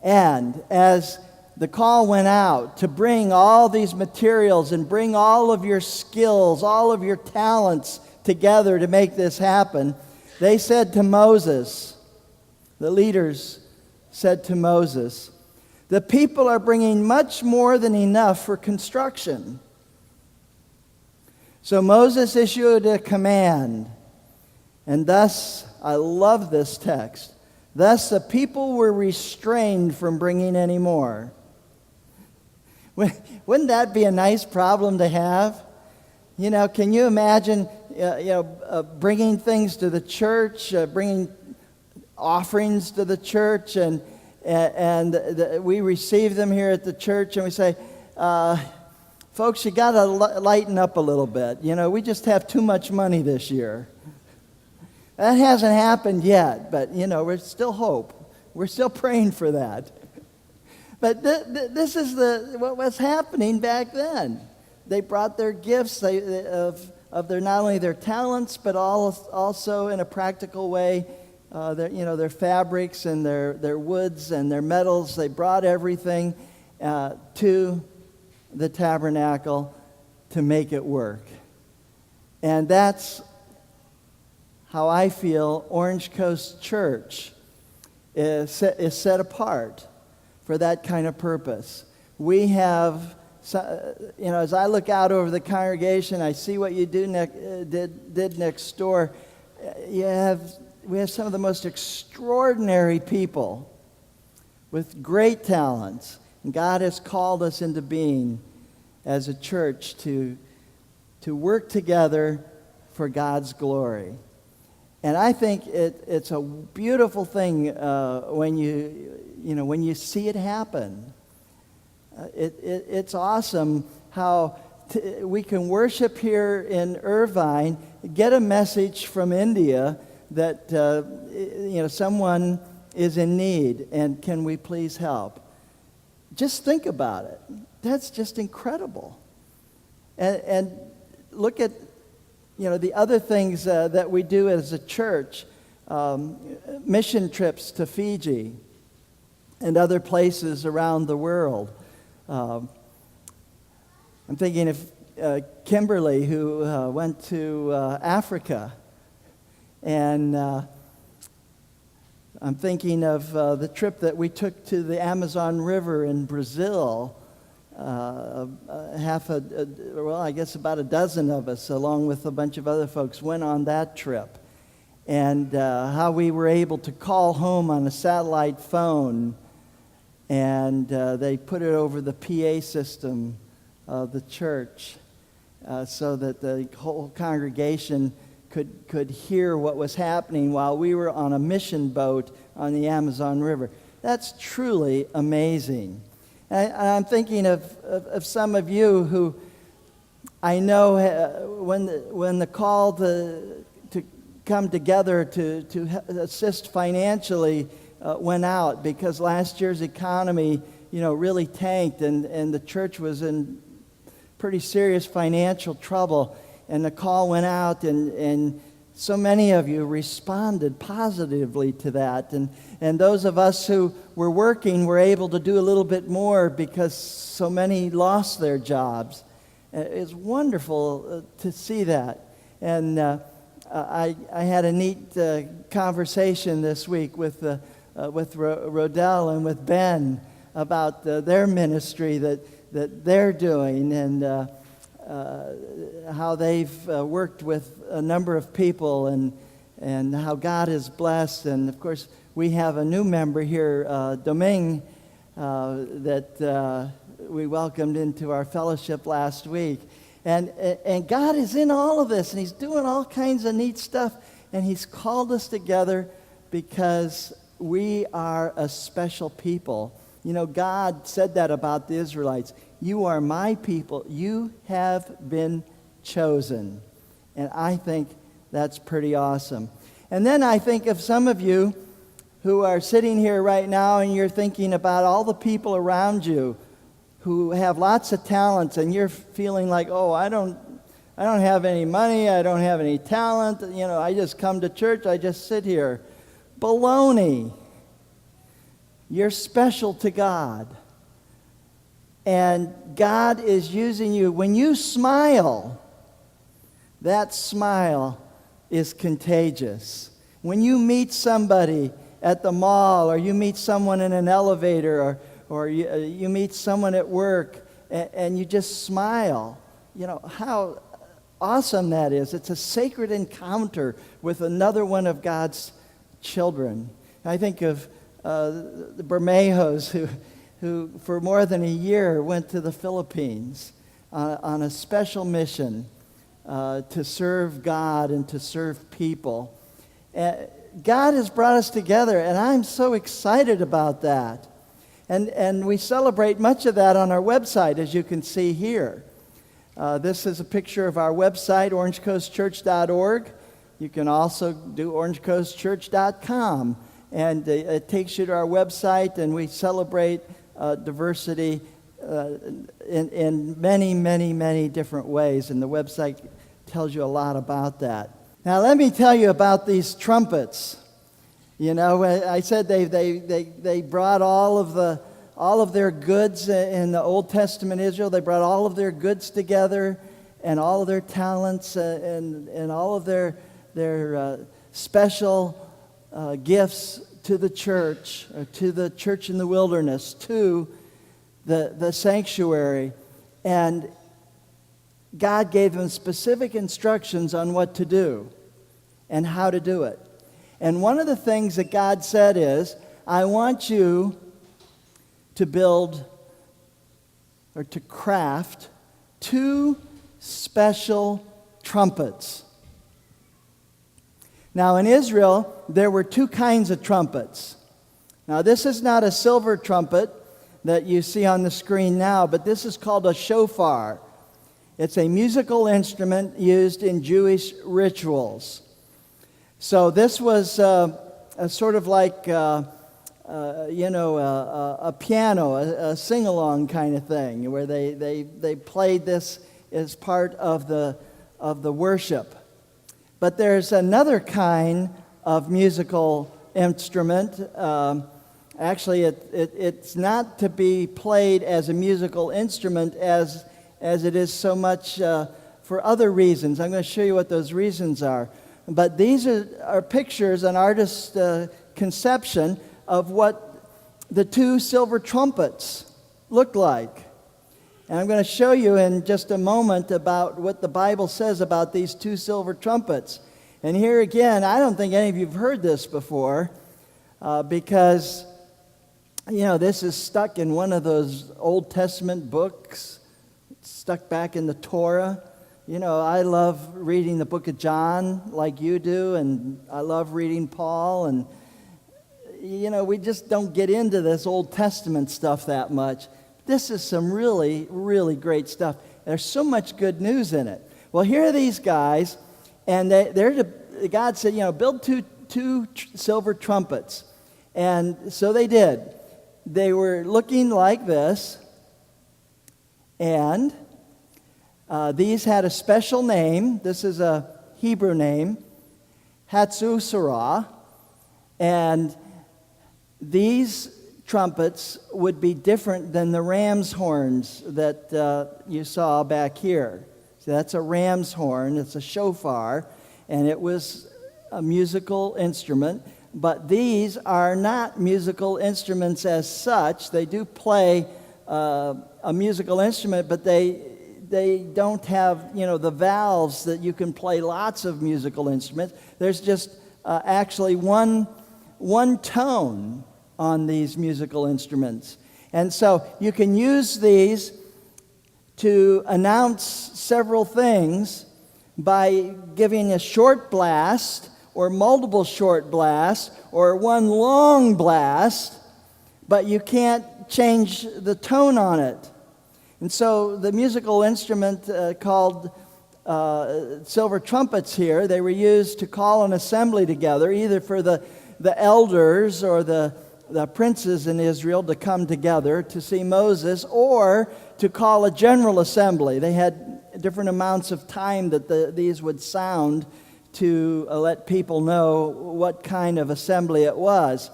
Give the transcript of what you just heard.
And as the call went out to bring all these materials and bring all of your skills, all of your talents together to make this happen, they said to Moses, the leaders said to Moses, "The people are bringing much more than enough for construction." So Moses issued a command, and thus, I love this text, thus the people were restrained from bringing any more. Wouldn't that be a nice problem to have? Can you imagine bringing things to the church, bringing offerings to the church, and we receive them here at the church, and we say, folks, you got to lighten up a little bit. We just have too much money this year. That hasn't happened yet, but, there's still hope. We're still praying for that. But this is what was happening back then. They brought their gifts of their not only their talents, but also in a practical way, their fabrics and their woods and their metals. They brought everything to the tabernacle to make it work. And that's how I feel Orange Coast Church is set apart for that kind of purpose. We have, as I look out over the congregation, I see what you did next door. We have some of the most extraordinary people with great talents. And God has called us into being as a church to work together for God's glory. And I think it's a beautiful thing when you see it happen. It's awesome how we can worship here in Irvine, get a message from India that someone is in need, and can we please help? Just think about it. That's just incredible. And look at the other things that we do as a church, mission trips to Fiji and other places around the world. I'm thinking of Kimberly, who went to Africa, and I'm thinking of the trip that we took to the Amazon River in Brazil. I guess about a dozen of us, along with a bunch of other folks, went on that trip. And how we were able to call home on a satellite phone, and they put it over the PA system of the church so that the whole congregation could hear what was happening while we were on a mission boat on the Amazon River. That's truly amazing. I'm thinking of some of you who I know when the call to come together to assist financially went out, because last year's economy really tanked, and the church was in pretty serious financial trouble, and the call went out, and so many of you responded positively to that. And those of us who were working were able to do a little bit more because so many lost their jobs. It's wonderful to see that. And I had a neat conversation this week with Rodell and with Ben about their ministry that they're doing, and how they've worked with a number of people, and how God is blessed. And of course, we have a new member here, Doming, that we welcomed into our fellowship last week. And God is in all of this, and He's doing all kinds of neat stuff, and He's called us together because we are a special people. God said that about the Israelites. You are my people. You have been chosen. And I think that's pretty awesome. And then I think of some of you who are sitting here right now, and you're thinking about all the people around you who have lots of talents, and you're feeling like, oh, I don't have any money, I don't have any talent, I just come to church, I just sit here. Baloney. You're special to God. And God is using you. When you smile, that smile is contagious. When you meet somebody at the mall, or you meet someone in an elevator, or you meet someone at work, and you just smile, you know, how awesome that is. It's a sacred encounter with another one of God's children. I think of the Bermejos who for more than a year went to the Philippines on a special mission to serve God and to serve people. God has brought us together, and I'm so excited about that. And we celebrate much of that on our website, as you can see here. This is a picture of our website, orangecoastchurch.org. You can also do orangecoastchurch.com. And it takes you to our website, and we celebrate diversity in many, many, many different ways. And the website tells you a lot about that. Now, let me tell you about these trumpets. You know, I said they brought all of their goods in the Old Testament Israel. They brought all of their goods together, and all of their talents, and all of their special gifts to the church in the wilderness, to the sanctuary. And God gave them specific instructions on what to do and how to do it. And one of the things that God said is, I want you to build or to craft 2 special trumpets. Now, in Israel, there were 2 kinds of trumpets. Now, this is not a silver trumpet that you see on the screen now, but this is called a shofar. It's a musical instrument used in Jewish rituals. So this was a sort of like, a piano, a sing-along kind of thing, where they played this as part of the worship. But there's another kind of musical instrument. Actually, it's not to be played as a musical instrument as it is so much for other reasons. I'm going to show you what those reasons are. But these are pictures, an artist's conception of what the 2 silver trumpets look like. And I'm going to show you in just a moment about what the Bible says about these 2 silver trumpets. And here again, I don't think any of you have heard this before, because, you know, this is stuck in one of those Old Testament books, stuck back in the Torah. You know, I love reading the book of John like you do, and I love reading Paul, and, you know, we just don't get into this Old Testament stuff that much. This is some really, really great stuff. There's so much good news in it. Well, here are these guys, and God said, you know, build two silver trumpets. And so they did. They were looking like this, and these had a special name. This is a Hebrew name, Hatzusarah, and these trumpets would be different than the ram's horns that you saw back here. So that's a ram's horn. It's a shofar, and it was a musical instrument. But these are not musical instruments as such. They do play a musical instrument, but they don't have, you know, the valves that you can play lots of musical instruments. There's just actually one tone on these musical instruments. And so you can use these to announce several things by giving a short blast or multiple short blasts or one long blast, but you can't change the tone on it. And so the musical instrument called silver trumpets here, they were used to call an assembly together, either for the elders or the princes in Israel to come together to see Moses, or to call a general assembly. They had different amounts of time that these would sound to let people know what kind of assembly it was.